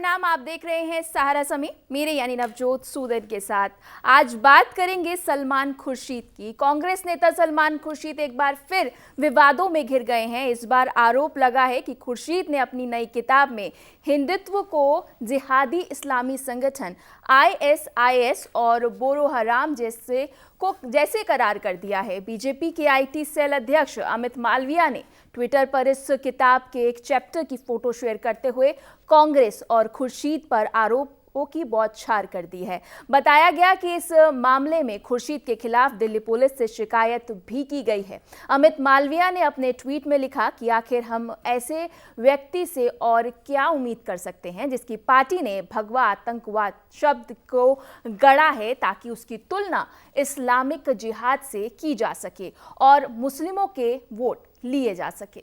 प्रणाम। आप देख रहे हैं सहारा समय, मेरे यानी नवजोत सूदन के साथ। आज बात करेंगे सलमान खुर्शीद की। कांग्रेस नेता सलमान खुर्शीद एक बार फिर विवादों में घिर गए हैं। इस बार आरोप लगा है कि खुर्शीद ने अपनी नई किताब में हिंदुत्व को जिहादी इस्लामी संगठन ISIS और बोरो हराम जैसे करार कर दिया है। बीजेपी के IT सेल अध्यक्ष अमित मालविया ने ट्विटर पर इस किताब के एक चैप्टर की फोटो शेयर करते हुए कांग्रेस और खुर्शीद पर आरोपों की बौछार कर दी है। बताया गया कि इस मामले में खुर्शीद के खिलाफ दिल्ली पुलिस से शिकायत भी की गई है। अमित मालविया ने अपने ट्वीट में लिखा कि आखिर हम ऐसे व्यक्ति से और क्या उम्मीद कर सकते हैं जिसकी पार्टी ने भगवा आतंकवाद शब्द को गढ़ा है ताकि उसकी तुलना इस्लामिक जिहाद से की जा सके और मुस्लिमों के वोट लिए जा सके।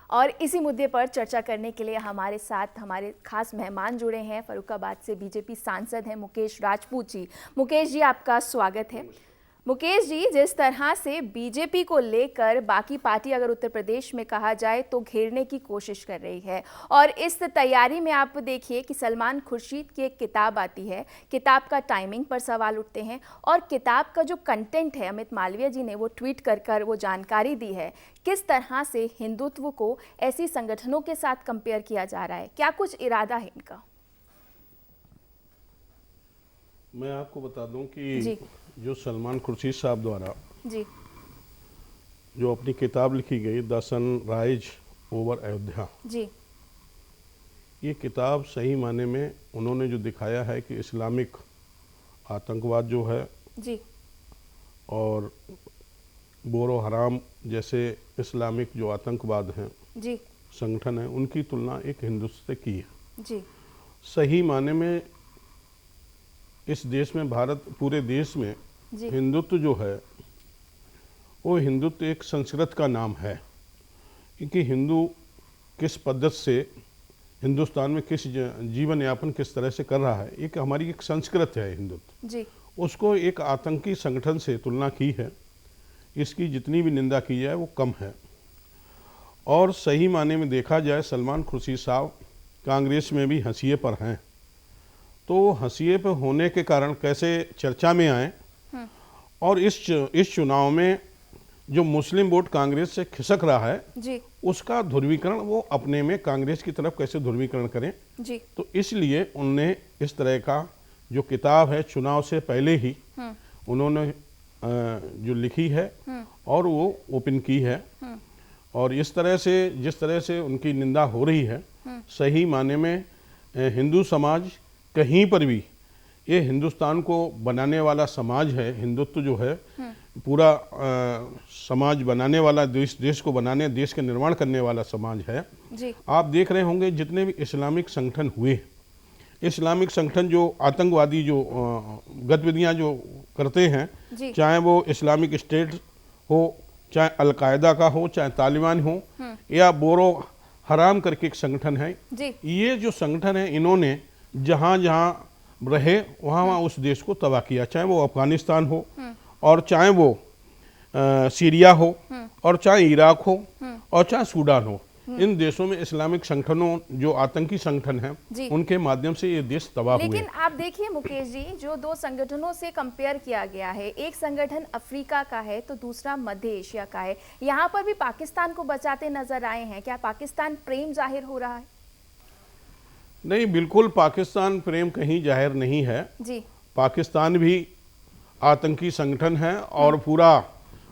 और इसी मुद्दे पर चर्चा करने के लिए हमारे साथ हमारे खास मेहमान जुड़े हैं। फर्रुखाबाद से बीजेपी सांसद हैं मुकेश राजपूत जी। मुकेश जी, आपका स्वागत है। मुकेश जी, जिस तरह से बीजेपी को लेकर बाकी पार्टी अगर उत्तर प्रदेश में कहा जाए तो घेरने की कोशिश कर रही है, और इस तैयारी में आप देखिए कि सलमान खुर्शीद की एक किताब आती है, किताब का टाइमिंग पर सवाल उठते हैं, और किताब का जो कंटेंट है अमित मालविया जी ने वो ट्वीट कर वो जानकारी दी है। किस तरह से हिंदुत्व को ऐसी संगठनों के साथ कंपेयर किया जा रहा है, क्या कुछ इरादा है इनका? मैं आपको बता दूं कि जो सलमान खुर्शीद साहब द्वारा जो अपनी किताब लिखी गई द सनराइज ओवर अयोध्या, ये किताब सही माने में उन्होंने जो दिखाया है कि इस्लामिक आतंकवाद जो है और बोरो हराम जैसे इस्लामिक जो आतंकवाद हैं संगठन है, उनकी तुलना एक हिंदुत्व से की है। सही माने में इस देश में, भारत पूरे देश में हिंदुत्व जो है वो हिंदुत्व एक संस्कृत का नाम है, क्योंकि हिंदू किस पद्धति से हिंदुस्तान में किस जीवन यापन किस तरह से कर रहा है, एक हमारी एक संस्कृत है हिंदुत्व। उसको एक आतंकी संगठन से तुलना की है। इसकी जितनी भी निंदा की जाए वो कम है। और सही माने में देखा जाए सलमान खुर्शीद साहब कांग्रेस में भी हंसिए पर हैं, तो हंसिए पर होने के कारण कैसे चर्चा में आए, और इस चुनाव में जो मुस्लिम वोट कांग्रेस से खिसक रहा है उसका ध्रुवीकरण वो अपने में कांग्रेस की तरफ कैसे ध्रुवीकरण करें, तो इसलिए उनने इस तरह का जो किताब है चुनाव से पहले ही उन्होंने जो लिखी है और वो ओपन की है। और इस तरह से जिस तरह से उनकी निंदा हो रही है, सही माने में हिंदू समाज कहीं पर भी, ये हिंदुस्तान को बनाने वाला समाज है, हिंदुत्व जो है पूरा समाज बनाने वाला, देश को बनाने, देश का निर्माण करने वाला समाज है। आप देख रहे होंगे जितने भी इस्लामिक संगठन हुए, इस्लामिक संगठन जो आतंकवादी जो गतिविधियां जो करते हैं, चाहे वो इस्लामिक स्टेट हो, चाहे अलकायदा का हो, चाहे तालिबान हो, या बोरो हराम करके एक संगठन है, ये जो संगठन है इन्होंने जहाँ जहाँ रहे वहाँ उस देश को तबाह किया, चाहे वो अफगानिस्तान हो और चाहे वो सीरिया हो और चाहे इराक हो और चाहे सूडान हो। इन देशों में इस्लामिक संगठनों जो आतंकी संगठन हैं उनके माध्यम से ये देश तबाह हुए। लेकिन आप देखिए मुकेश जी, जो दो संगठनों से कंपेयर किया गया है, एक संगठन अफ्रीका का है तो दूसरा मध्य एशिया का है, यहाँ पर भी पाकिस्तान को बचाते नजर आए हैं। क्या पाकिस्तान प्रेम जाहिर हो रहा है? नहीं, बिल्कुल पाकिस्तान प्रेम कहीं जाहिर नहीं है। पाकिस्तान भी आतंकी संगठन है और पूरा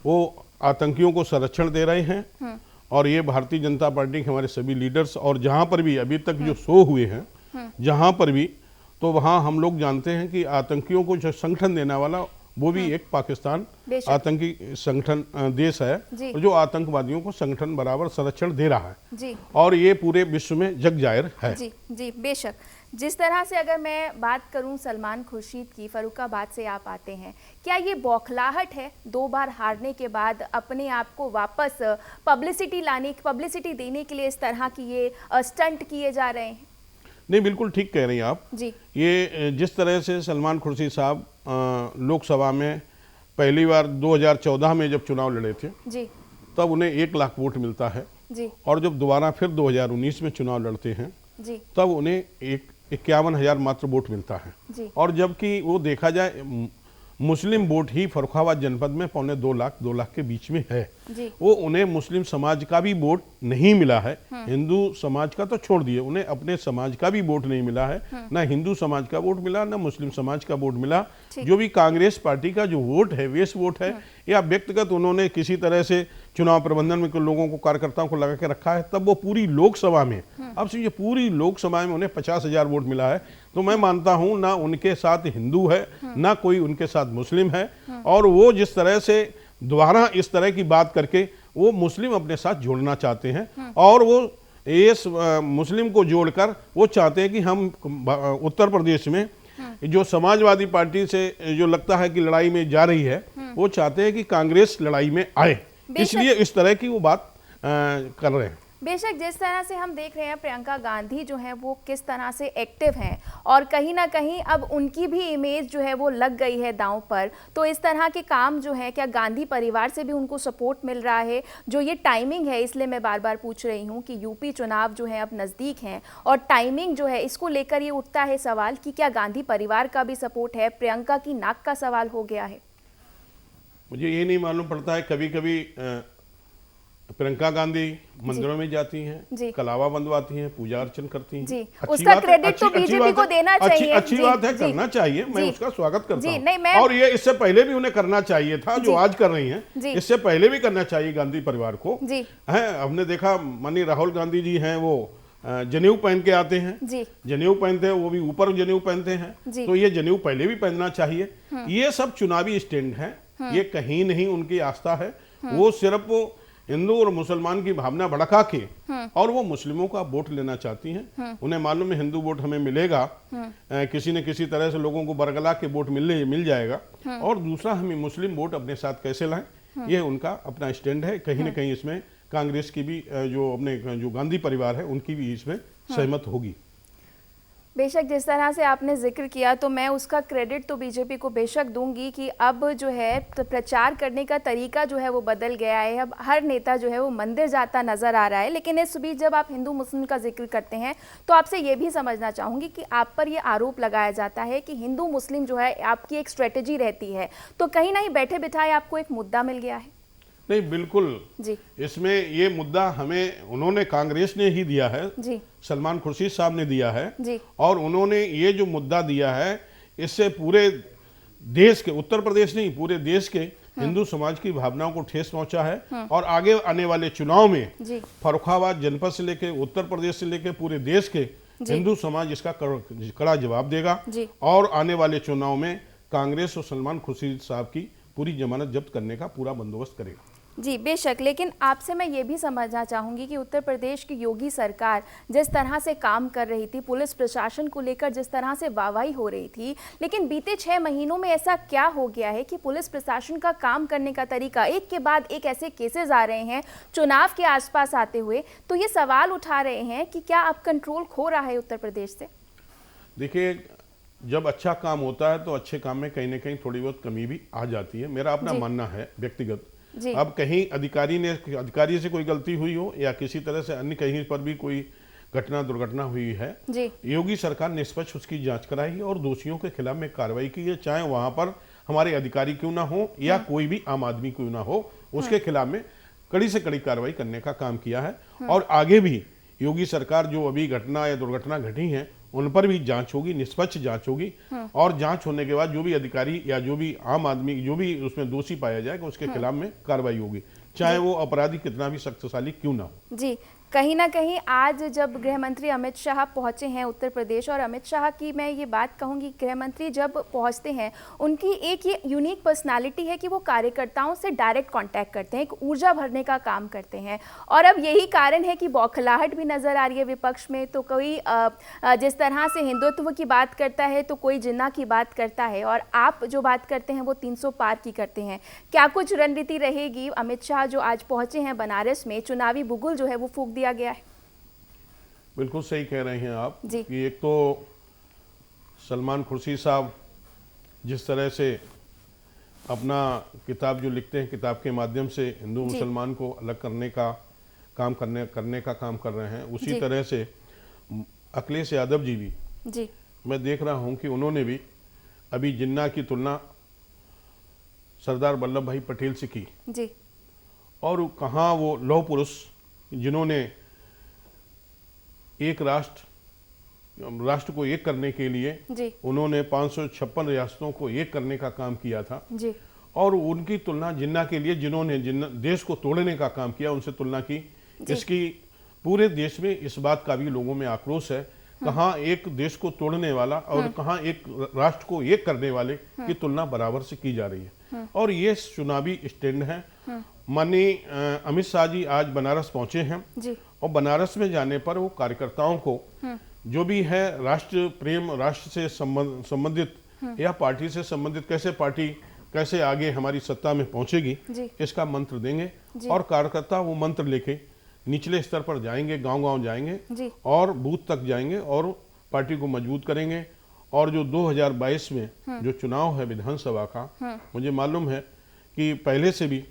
वो आतंकियों को संरक्षण दे रहे हैं। और ये भारतीय जनता पार्टी के हमारे सभी लीडर्स, और जहाँ पर भी अभी तक जो शो हुए हैं जहाँ पर भी, तो वहाँ हम लोग जानते हैं कि आतंकियों को जो संगठन देने वाला वो भी एक पाकिस्तान आतंकी संगठन देश है, जो आतंकवादियों को संगठन बराबर संरक्षण दे रहा है, और ये पूरे विश्व में जग जाहिर है। जी बेशक। जिस तरह से अगर मैं बात करूं सलमान खुर्शीद की, फर्रुखाबाद से आप आते हैं, क्या ये बौखलाहट है 2 बार हारने के बाद अपने आप को वापस पब्लिसिटी देने के लिए इस तरह की ये स्टंट किए जा रहे हैं? नहीं, बिल्कुल ठीक कह रही हैं आप। ये जिस तरह से सलमान खुर्शीद साहब लोकसभा में पहली बार 2014 में जब चुनाव लड़े थे, तब उन्हें 1 लाख वोट मिलता है। जी। और जब दोबारा फिर 2019 में चुनाव लड़ते हैं जी। तब उन्हें 51,000 मात्र वोट मिलता है। जी। और जबकि वो देखा जाए मुस्लिम वोट ही फर्रुखाबाद जनपद में 2 लाख के बीच में है। जी। वो उन्हें मुस्लिम समाज का भी वोट नहीं मिला है, हिंदू समाज का तो छोड़ दिए, उन्हें अपने समाज का भी वोट नहीं मिला है, ना हिंदू समाज का वोट मिला, ना मुस्लिम समाज का वोट मिला। जो भी कांग्रेस पार्टी का जो वोट है, वेस्ट वोट है, या व्यक्तिगत उन्होंने किसी तरह से चुनाव प्रबंधन में लोगों को, कार्यकर्ताओं को लगा के रखा है, तब वो पूरी लोकसभा में, अब समझिए पूरी लोकसभा में उन्हें 50,000 वोट मिला है। तो मैं मानता हूं ना उनके साथ हिंदू है, ना कोई उनके साथ मुस्लिम है, और वो जिस तरह से दोबारा इस तरह की बात करके वो मुस्लिम अपने साथ जोड़ना चाहते हैं, और वो इस मुस्लिम को जोड़कर वो चाहते हैं कि हम उत्तर प्रदेश में जो समाजवादी पार्टी से जो लगता है कि लड़ाई में जा रही है, वो चाहते हैं कि कांग्रेस लड़ाई में आए, इसलिए इस तरह की वो बात कर रहे हैं। बेशक जिस तरह से हम देख रहे हैं प्रियंका गांधी जो है वो किस तरह से एक्टिव हैं, और कहीं ना कहीं अब उनकी भी इमेज जो है वो लग गई है दांव पर, तो इस तरह के काम जो है क्या गांधी परिवार से भी उनको सपोर्ट मिल रहा है? जो ये टाइमिंग है, इसलिए मैं बार बार पूछ रही हूँ कि यूपी चुनाव जो है अब नज़दीक हैं, और टाइमिंग जो है इसको लेकर ये उठता है सवाल कि क्या गांधी परिवार का भी सपोर्ट है? प्रियंका की नाक का सवाल हो गया है। मुझे ये नहीं मालूम पड़ता है, कभी कभी प्रियंका गांधी मंदिरों में जाती हैं, कलावा बंधवाती हैं, पूजा अर्चन करती हैं। जी, उसका क्रेडिट तो बीजेपी को देना चाहिए। अच्छी बात है, करना चाहिए, मैं उसका स्वागत करता हूं। और ये इससे पहले भी उन्हें करना चाहिए था, जो आज कर रही हैं, इससे पहले भी करना चाहिए गांधी परिवार को। है, हमने देखा माननीय राहुल गांधी जी हैं, वो जनेऊ पहन के आते हैं, जनेऊ पहनते हैं, वो भी ऊपर जनेऊ पहनते हैं, तो ये जनेऊ पहले भी पहनना चाहिए। ये सब चुनावी स्टैंड है, ये कहीं नहीं उनकी आस्था है, वो सिर्फ हिंदू और मुसलमान की भावना भड़का के और वो मुस्लिमों का वोट लेना चाहती हैं। उन्हें मालूम है हिंदू वोट हमें मिलेगा, किसी न किसी तरह से लोगों को बरगला के वोट मिल जाएगा, और दूसरा हमें मुस्लिम वोट अपने साथ कैसे लाएं, ये उनका अपना स्टैंड है। कहीं न कहीं इसमें कांग्रेस की भी जो अपने जो गांधी परिवार है उनकी भी इसमें सहमत होगी। बेशक जिस तरह से आपने जिक्र किया, तो मैं उसका क्रेडिट तो बीजेपी को बेशक दूंगी कि अब जो है तो प्रचार करने का तरीका जो है वो बदल गया है। अब हर नेता जो है वो मंदिर जाता नजर आ रहा है। लेकिन इस बीच जब आप हिंदू मुस्लिम का जिक्र करते हैं तो आपसे ये भी समझना चाहूँगी कि आप पर ये आरोप लगाया जाता है कि हिंदू मुस्लिम जो है आपकी एक स्ट्रेटेजी रहती है, तो कहीं ना बैठे बिठाए आपको एक मुद्दा मिल गया है। नहीं, बिल्कुल जी, इसमें ये मुद्दा हमें उन्होंने कांग्रेस ने ही दिया है जी, सलमान खुर्शीद साहब ने दिया है जी, और उन्होंने ये जो मुद्दा दिया है इससे पूरे देश के, उत्तर प्रदेश नहीं पूरे देश के हिंदू समाज की भावनाओं को ठेस पहुंचा है। और आगे आने वाले चुनाव में फर्रुखाबाद जनपद से लेकर उत्तर प्रदेश से लेकर पूरे देश के हिंदू समाज इसका कड़ा जवाब देगा, और आने वाले चुनाव में कांग्रेस और सलमान खुर्शीद साहब की पूरी जमानत जब्त करने का पूरा बंदोबस्त करेगा। जी बेशक, लेकिन आपसे मैं ये भी समझना चाहूँगी कि उत्तर प्रदेश की योगी सरकार जिस तरह से काम कर रही थी, पुलिस प्रशासन को लेकर जिस तरह से वाहवाही हो रही थी, लेकिन बीते 6 महीनों में ऐसा क्या हो गया है कि पुलिस प्रशासन का काम करने का तरीका, एक के बाद एक ऐसे केसेस आ रहे हैं चुनाव के आसपास आते हुए, तो ये सवाल उठा रहे हैं कि क्या अब कंट्रोल खो रहा है उत्तर प्रदेश से? देखिए, जब अच्छा काम होता है तो अच्छे काम में कहीं ना कहीं थोड़ी बहुत कमी भी आ जाती है, मेरा अपना मानना है व्यक्तिगत। अब कहीं अधिकारी से कोई गलती हुई हो या किसी तरह से अन्य कहीं पर भी कोई दुर्घटना हुई है, योगी सरकार निष्पक्ष उसकी जांच कराई और दोषियों के खिलाफ में कार्रवाई की है, चाहे वहां पर हमारे अधिकारी क्यों ना हो या कोई भी आम आदमी क्यों ना हो, उसके खिलाफ में कड़ी से कड़ी कार्रवाई करने का काम किया है। और आगे भी योगी सरकार जो अभी घटना या दुर्घटना घटी है उन पर भी जांच होगी, निष्पक्ष जांच होगी, और जांच होने के बाद जो भी अधिकारी या जो भी आम आदमी जो भी उसमें दोषी पाया जाएगा उसके खिलाफ में कार्रवाई होगी, चाहे वो अपराधी कितना भी शक्तिशाली क्यों ना हो। जी, कहीं ना कहीं आज जब गृह मंत्री अमित शाह पहुंचे हैं उत्तर प्रदेश, और अमित शाह की मैं ये बात कहूंगी, गृह मंत्री जब पहुंचते हैं उनकी एक ये यूनिक पर्सनालिटी है कि वो कार्यकर्ताओं से डायरेक्ट कांटेक्ट करते हैं, एक ऊर्जा भरने का काम करते हैं। और अब यही कारण है कि बौखलाहट भी नज़र आ रही है विपक्ष में, तो कोई जिस तरह से हिंदुत्व की बात करता है तो कोई जिन्ना की बात करता है, और आप जो बात करते हैं वो 300 पार की करते हैं। क्या कुछ रणनीति रहेगी? अमित शाह जो आज पहुंचे हैं बनारस में, चुनावी बुगुल जो है वो फूंक दिया गया है। बिल्कुल सही कह रहे हैं आप कि एक तो सलमान खुर्शीद साहब जिस तरह से अपना किताब जो लिखते हैं, किताब के माध्यम से हिंदू मुसलमान को अलग करने का काम करने का काम कर रहे हैं, उसी तरह से अखिलेश यादव जी भी जी मैं देख रहा हूं कि उन्होंने भी अभी जिन्ना की तुलना सरदार वल्लभ भाई पटेल से की जी। और कहाँ वो लौह पुरुष जिन्होंने एक राष्ट्र को एक करने के लिए जी उन्होंने 556 रियासतों को एक करने का काम किया था जी। और उनकी तुलना जिन्ना के लिए जिन्होंने देश को तोड़ने का काम किया उनसे तुलना की। इसकी पूरे देश में इस बात का भी लोगों में आक्रोश है, कहाँ एक देश को तोड़ने वाला और कहाँ एक राष्ट्र को एक करने वाले की तुलना बराबर से की जा रही है। और ये चुनावी स्टैंड है। माननीय अमित शाह जी आज बनारस पहुंचे हैं जी। और बनारस में जाने पर वो कार्यकर्ताओं को जो भी है राष्ट्र प्रेम, राष्ट्र से संबंधित या पार्टी से संबंधित पार्टी कैसे आगे हमारी सत्ता में पहुंचेगी इसका मंत्र देंगे और कार्यकर्ता वो मंत्र लेके निचले स्तर पर जाएंगे, गांव-गांव जाएंगे और बूथ तक जाएंगे और पार्टी को मजबूत करेंगे। और जो 2022 में जो चुनाव है विधानसभा का, मुझे मालूम है कि पहले से भी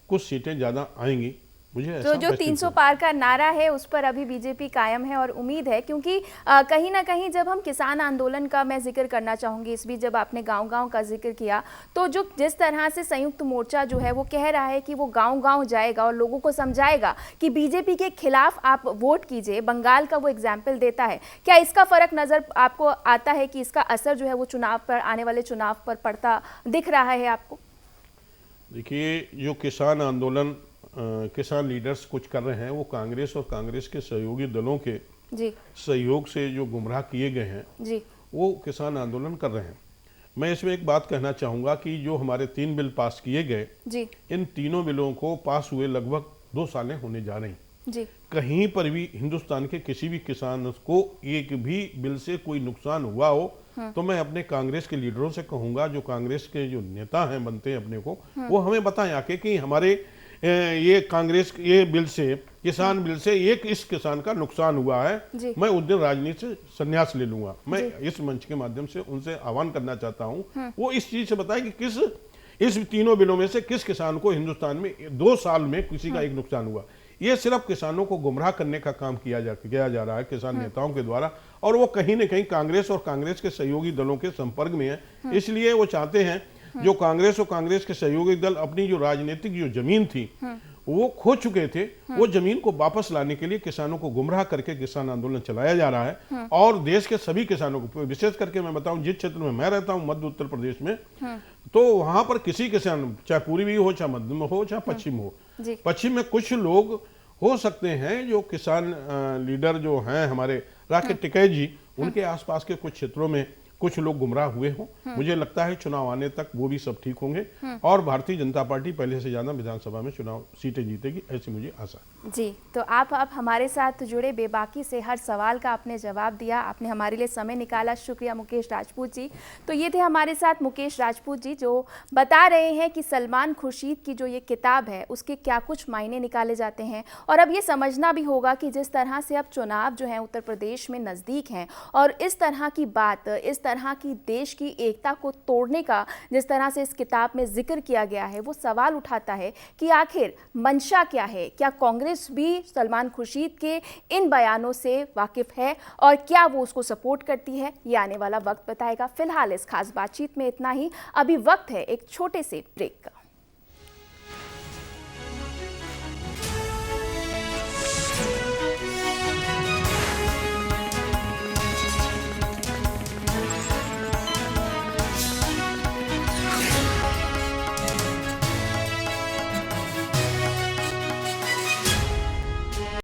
कुछ सीटें ज्यादा आएंगी। मुझे तो जो 300 पार का नारा है उस पर अभी बीजेपी कायम है और उम्मीद है, क्योंकि कहीं ना कहीं जब हम किसान आंदोलन का मैं जिक्र करना चाहूंगी, इस बीच जब आपने गांव-गांव का जिक्र किया तो जो जिस तरह से संयुक्त मोर्चा जो है वो कह रहा है कि वो गांव-गांव जाएगा और लोगों को समझाएगा कि बीजेपी के खिलाफ आप वोट कीजिए, बंगाल का वो एग्जाम्पल देता है, क्या इसका फर्क नजर आपको आता है कि इसका असर जो है वो चुनाव पर, आने वाले चुनाव पर पड़ता दिख रहा है आपको? देखिए, जो किसान आंदोलन किसान लीडर्स कुछ कर रहे हैं वो कांग्रेस और कांग्रेस के सहयोगी दलों के सहयोग से जो गुमराह किए गए हैं वो किसान आंदोलन कर रहे हैं। मैं इसमें एक बात कहना चाहूँगा कि जो हमारे 3 बिल पास किए गए, इन तीनों बिलों को पास हुए लगभग 2 सालें होने जा रही। कहीं पर भी हिंदुस्तान के किसी भी किसान को एक भी बिल से कोई नुकसान हुआ हो तो मैं अपने कांग्रेस के लीडरों से कहूँगा, जो कांग्रेस के जो नेता हैं बनते हैं अपने को, वो हमें बताएं आके कि हमारे ये कांग्रेस ये बिल से, किसान बिल से एक इस किसान का नुकसान हुआ है, मैं उस दिन राजनीति से संन्यास ले लूंगा। मैं इस मंच के माध्यम से उनसे आह्वान करना चाहता हूं, वो इस चीज से बताएं कि किस इस तीनों बिलों में से किस किसान को हिंदुस्तान में 2 साल में किसी का एक नुकसान हुआ। ये सिर्फ किसानों को गुमराह करने का काम किया जा रहा है किसान नेताओं के द्वारा, और वो कहीं न कहीं कांग्रेस और कांग्रेस के सहयोगी दलों के संपर्क में है। इसलिए वो चाहते हैं जो कांग्रेस और कांग्रेस के सहयोगी दल अपनी जो राजनीतिक जो जमीन थी वो खो चुके थे, वो जमीन को वापस लाने के लिए किसानों को गुमराह करके किसान आंदोलन चलाया जा रहा है। और देश के सभी किसानों को, विशेष करके मैं बताऊं जिस क्षेत्र में मैं रहता हूं मध्य उत्तर प्रदेश में, तो वहां पर किसी किसान, चाहे पूर्वी हो, चाहे मध्य में हो, चाहे पश्चिम हो, पश्चिम में कुछ लोग हो सकते हैं जो किसान लीडर जो हैं हमारे राकेश टिकैत जी, उनके आसपास के कुछ क्षेत्रों में कुछ लोग गुमराह हुए हों। मुझे लगता है चुनाव आने तक वो भी सब ठीक होंगे और भारतीय जनता पार्टी पहले से ज्यादा विधानसभा में चुनाव सीटें जीतेगी, ऐसी मुझे आशा है। जी, तो आप हमारे साथ जुड़े, बेबाकी से हर सवाल का आपने जवाब दिया, आपने हमारे लिए समय निकाला, शुक्रिया मुकेश राजपूत जी। तो ये थे हमारे साथ मुकेश राजपूत जी जो बता रहे हैं कि सलमान खुर्शीद की जो ये किताब है उसके क्या कुछ मायने निकाले जाते हैं। और अब ये समझना भी होगा कि जिस तरह से अब चुनाव जो है उत्तर प्रदेश में नज़दीक हैं और इस तरह की बात, इस तरह की देश की एकता को तोड़ने का जिस तरह से इस किताब में जिक्र किया गया है, वो सवाल उठाता है कि आखिर मंशा क्या है। क्या कांग्रेस भी सलमान खुर्शीद के इन बयानों से वाकिफ है और क्या वो उसको सपोर्ट करती है? ये आने वाला वक्त बताएगा। फिलहाल इस खास बातचीत में इतना ही। अभी वक्त है एक छोटे से ब्रेक का।